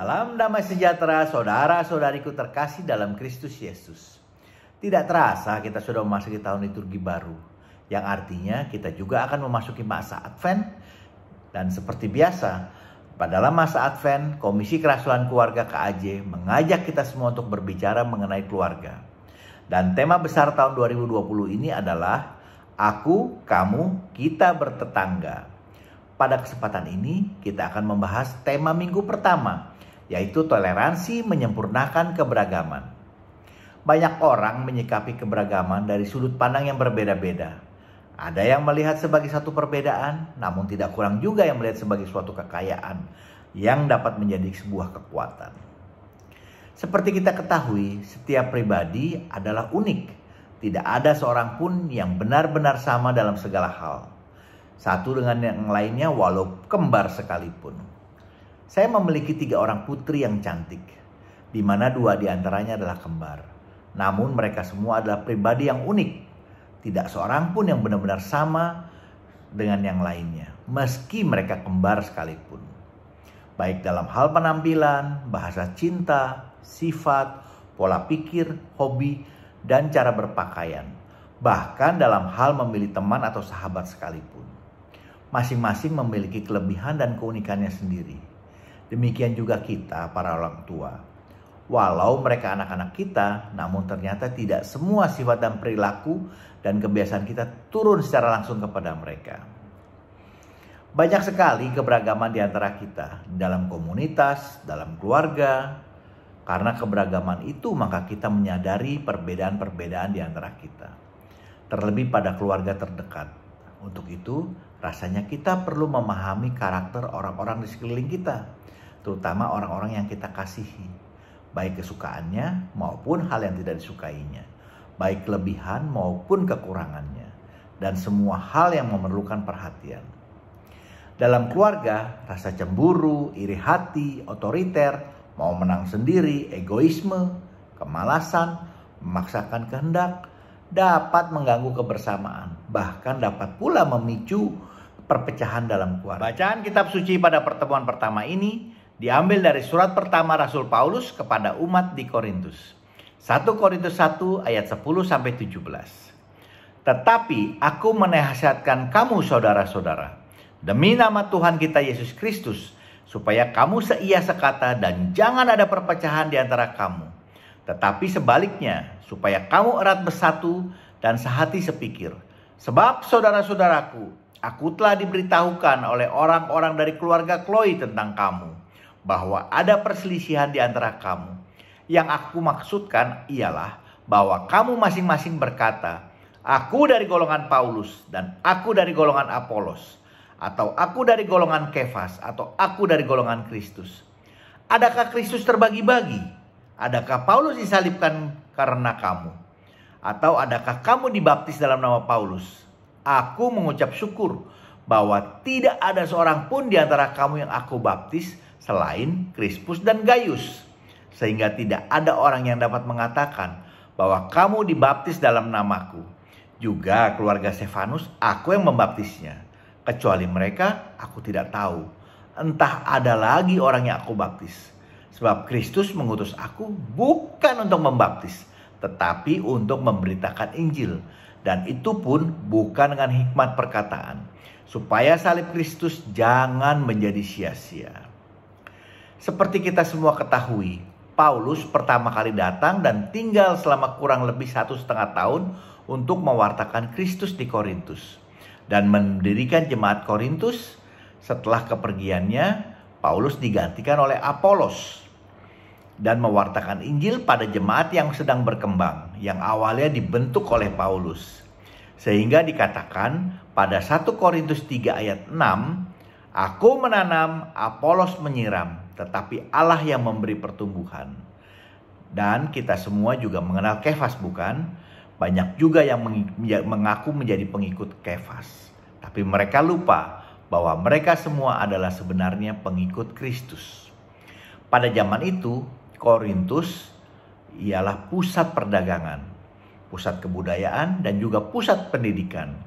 Salam damai sejahtera saudara-saudariku terkasih dalam Kristus Yesus. Tidak terasa kita sudah memasuki tahun liturgi baru, yang artinya kita juga akan memasuki masa Advent. Dan seperti biasa, pada dalam masa Advent, Komisi Kerasulan Keluarga KAJ mengajak kita semua untuk berbicara mengenai keluarga. Dan tema besar tahun 2020 ini adalah Aku, Kamu, Kita Bertetangga. Pada kesempatan ini kita akan membahas tema minggu pertama, yaitu toleransi menyempurnakan keberagaman. Banyak orang menyikapi keberagaman dari sudut pandang yang berbeda-beda. Ada yang melihat sebagai satu perbedaan, namun tidak kurang juga yang melihat sebagai suatu kekayaan yang dapat menjadi sebuah kekuatan. Seperti kita ketahui, setiap pribadi adalah unik. Tidak ada seorang pun yang benar-benar sama dalam segala hal. Satu dengan yang lainnya walau kembar sekalipun. Saya memiliki 3 orang putri yang cantik, di mana 2 diantaranya adalah kembar. Namun mereka semua adalah pribadi yang unik. Tidak seorang pun yang benar-benar sama dengan yang lainnya, meski mereka kembar sekalipun. Baik dalam hal penampilan, bahasa cinta, sifat, pola pikir, hobi, dan cara berpakaian. Bahkan dalam hal memilih teman atau sahabat sekalipun. Masing-masing memiliki kelebihan dan keunikannya sendiri. Demikian juga kita para orang tua. Walau mereka anak-anak kita, namun ternyata tidak semua sifat dan perilaku dan kebiasaan kita turun secara langsung kepada mereka. Banyak sekali keberagaman di antara kita, dalam komunitas, dalam keluarga. Karena keberagaman itu maka kita menyadari perbedaan-perbedaan di antara kita. Terlebih pada keluarga terdekat. Untuk itu, rasanya kita perlu memahami karakter orang-orang di sekeliling kita. Terutama orang-orang yang kita kasihi, baik kesukaannya maupun hal yang tidak disukainya, baik kelebihan maupun kekurangannya, dan semua hal yang memerlukan perhatian. Dalam keluarga, rasa cemburu, iri hati, otoriter, mau menang sendiri, egoisme, kemalasan, memaksakan kehendak, dapat mengganggu kebersamaan, bahkan dapat pula memicu perpecahan dalam keluarga. Bacaan kitab suci pada pertemuan pertama ini diambil dari surat pertama Rasul Paulus kepada umat di Korintus. 1 Korintus 1 ayat 10-17. Tetapi aku menasihatkan kamu saudara-saudara, demi nama Tuhan kita Yesus Kristus, supaya kamu seia sekata dan jangan ada perpecahan di antara kamu. Tetapi sebaliknya, supaya kamu erat bersatu dan sehati sepikir. Sebab saudara-saudaraku, aku telah diberitahukan oleh orang-orang dari keluarga Chloe tentang kamu, bahwa ada perselisihan di antara kamu. Yang aku maksudkan ialah bahwa kamu masing-masing berkata, aku dari golongan Paulus dan aku dari golongan Apolos, atau aku dari golongan Kefas, atau aku dari golongan Kristus. Adakah Kristus terbagi-bagi? Adakah Paulus disalibkan karena kamu? Atau adakah kamu dibaptis dalam nama Paulus? Aku mengucap syukur bahwa tidak ada seorang pun di antara kamu yang aku baptis selain Krispus dan Gaius. Sehingga tidak ada orang yang dapat mengatakan bahwa kamu dibaptis dalam namaku. Juga keluarga Stefanus aku yang membaptisnya. Kecuali mereka aku tidak tahu. Entah ada lagi orang yang aku baptis. Sebab Kristus mengutus aku bukan untuk membaptis, tetapi untuk memberitakan Injil. Dan itu pun bukan dengan hikmat perkataan, supaya salib Kristus jangan menjadi sia-sia. Seperti kita semua ketahui, Paulus pertama kali datang dan tinggal selama kurang lebih 1,5 tahun untuk mewartakan Kristus di Korintus. Dan mendirikan jemaat Korintus. Setelah kepergiannya, Paulus digantikan oleh Apolos. Dan mewartakan Injil pada jemaat yang sedang berkembang, yang awalnya dibentuk oleh Paulus. Sehingga dikatakan pada 1 Korintus 3 ayat 6, aku menanam, Apolos menyiram, tetapi Allah yang memberi pertumbuhan. Dan kita semua juga mengenal Kefas, bukan? Banyak juga yang mengaku menjadi pengikut Kefas. Tapi mereka lupa bahwa mereka semua adalah sebenarnya pengikut Kristus. Pada zaman itu, Korintus ialah pusat perdagangan, pusat kebudayaan, dan juga pusat pendidikan.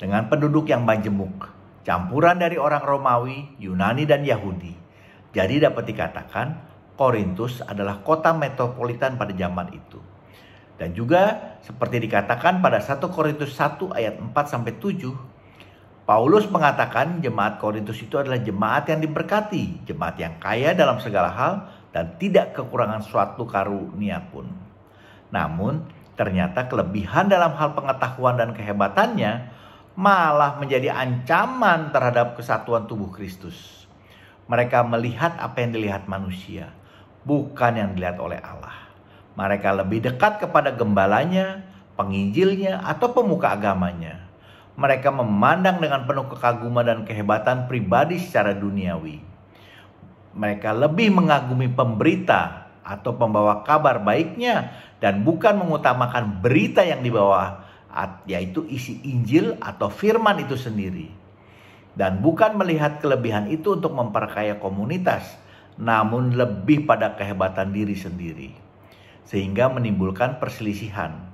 Dengan penduduk yang majemuk, campuran dari orang Romawi, Yunani, dan Yahudi. Jadi dapat dikatakan Korintus adalah kota metropolitan pada zaman itu. Dan juga seperti dikatakan pada 1 Korintus 1 ayat 4-7, Paulus mengatakan jemaat Korintus itu adalah jemaat yang diberkati, jemaat yang kaya dalam segala hal dan tidak kekurangan suatu karunia pun. Namun ternyata kelebihan dalam hal pengetahuan dan kehebatannya malah menjadi ancaman terhadap kesatuan tubuh Kristus. Mereka melihat apa yang dilihat manusia, bukan yang dilihat oleh Allah. Mereka lebih dekat kepada gembalanya, penginjilnya, atau pemuka agamanya. Mereka memandang dengan penuh kekaguman dan kehebatan pribadi secara duniawi. Mereka lebih mengagumi pemberita atau pembawa kabar baiknya dan bukan mengutamakan berita yang dibawa, yaitu isi Injil atau firman itu sendiri. Dan bukan melihat kelebihan itu untuk memperkaya komunitas, namun lebih pada kehebatan diri sendiri. Sehingga menimbulkan perselisihan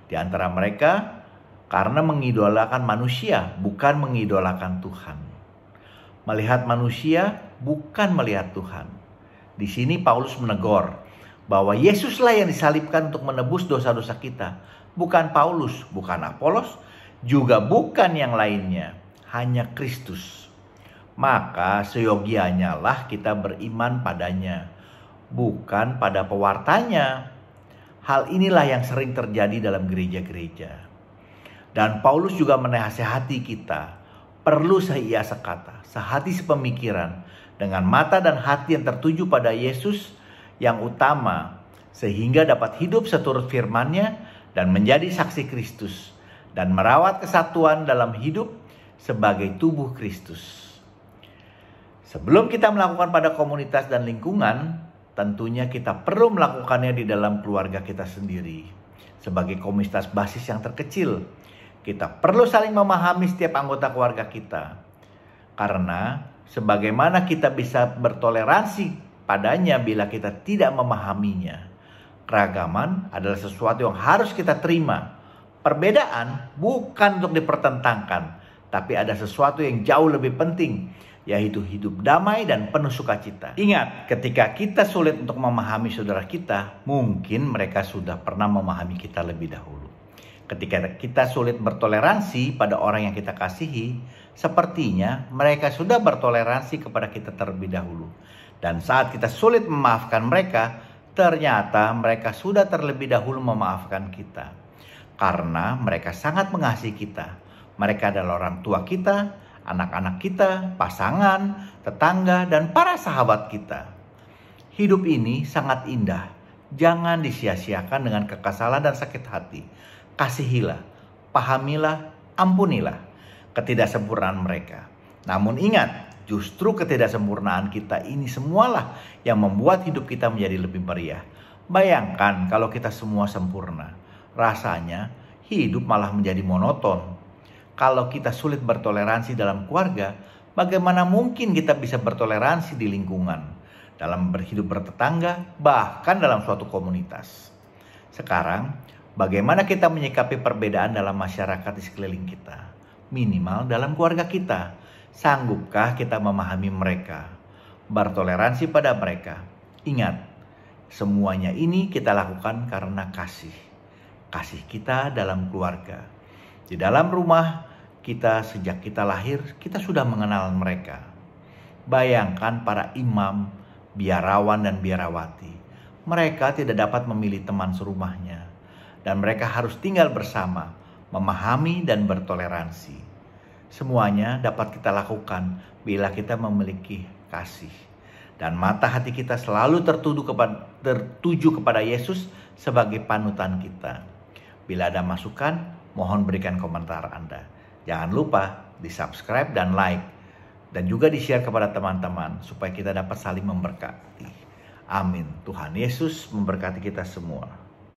di antara mereka karena mengidolakan manusia, bukan mengidolakan Tuhan. Melihat manusia, bukan melihat Tuhan. Di sini Paulus menegur bahwa Yesuslah yang disalibkan untuk menebus dosa-dosa kita. Bukan Paulus, bukan Apolos, juga bukan yang lainnya. Hanya Kristus. Maka seyogianya lah kita beriman padanya, bukan pada pewartanya. Hal inilah yang sering terjadi dalam gereja-gereja. Dan Paulus juga menasihati kita, perlu seia sekata, sehati sepemikiran, dengan mata dan hati yang tertuju pada Yesus yang utama, sehingga dapat hidup seturut firman-Nya dan menjadi saksi Kristus, dan merawat kesatuan dalam hidup sebagai tubuh Kristus. Sebelum kita melakukan pada komunitas dan lingkungan, tentunya kita perlu melakukannya di dalam keluarga kita sendiri. Sebagai komunitas basis yang terkecil, kita perlu saling memahami setiap anggota keluarga kita. Karena sebagaimana kita bisa bertoleransi padanya bila kita tidak memahaminya. Keragaman adalah sesuatu yang harus kita terima. Perbedaan bukan untuk dipertentangkan, tapi ada sesuatu yang jauh lebih penting, yaitu hidup damai dan penuh sukacita. Ingat, ketika kita sulit untuk memahami saudara kita, mungkin mereka sudah pernah memahami kita lebih dahulu. Ketika kita sulit bertoleransi pada orang yang kita kasihi, sepertinya mereka sudah bertoleransi kepada kita terlebih dahulu. Dan saat kita sulit memaafkan mereka, ternyata mereka sudah terlebih dahulu memaafkan kita. Karena mereka sangat mengasihi kita. Mereka adalah orang tua kita, anak-anak kita, pasangan, tetangga, dan para sahabat kita. Hidup ini sangat indah. Jangan disia-siakan dengan kekesalan dan sakit hati. Kasihilah, pahamilah, ampunilah ketidaksempurnaan mereka. Namun ingat, justru ketidaksempurnaan kita ini semualah yang membuat hidup kita menjadi lebih meriah. Bayangkan kalau kita semua sempurna. Rasanya hidup malah menjadi monoton. Kalau kita sulit bertoleransi dalam keluarga, bagaimana mungkin kita bisa bertoleransi di lingkungan, dalam berhidup bertetangga, bahkan dalam suatu komunitas. Sekarang, bagaimana kita menyikapi perbedaan dalam masyarakat di sekeliling kita? Minimal dalam keluarga kita. Sanggupkah kita memahami mereka? Bertoleransi pada mereka? Ingat, semuanya ini kita lakukan karena kasih. Kasih kita dalam keluarga. Di dalam rumah kita sejak kita lahir, kita sudah mengenal mereka. Bayangkan para imam, biarawan dan biarawati. Mereka tidak dapat memilih teman serumahnya. Dan mereka harus tinggal bersama, memahami dan bertoleransi. Semuanya dapat kita lakukan bila kita memiliki kasih. Dan mata hati kita selalu tertuju kepada Yesus sebagai panutan kita. Bila ada masukan, mohon berikan komentar Anda. Jangan lupa di-subscribe dan like. Dan juga di-share kepada teman-teman supaya kita dapat saling memberkati. Amin. Tuhan Yesus memberkati kita semua.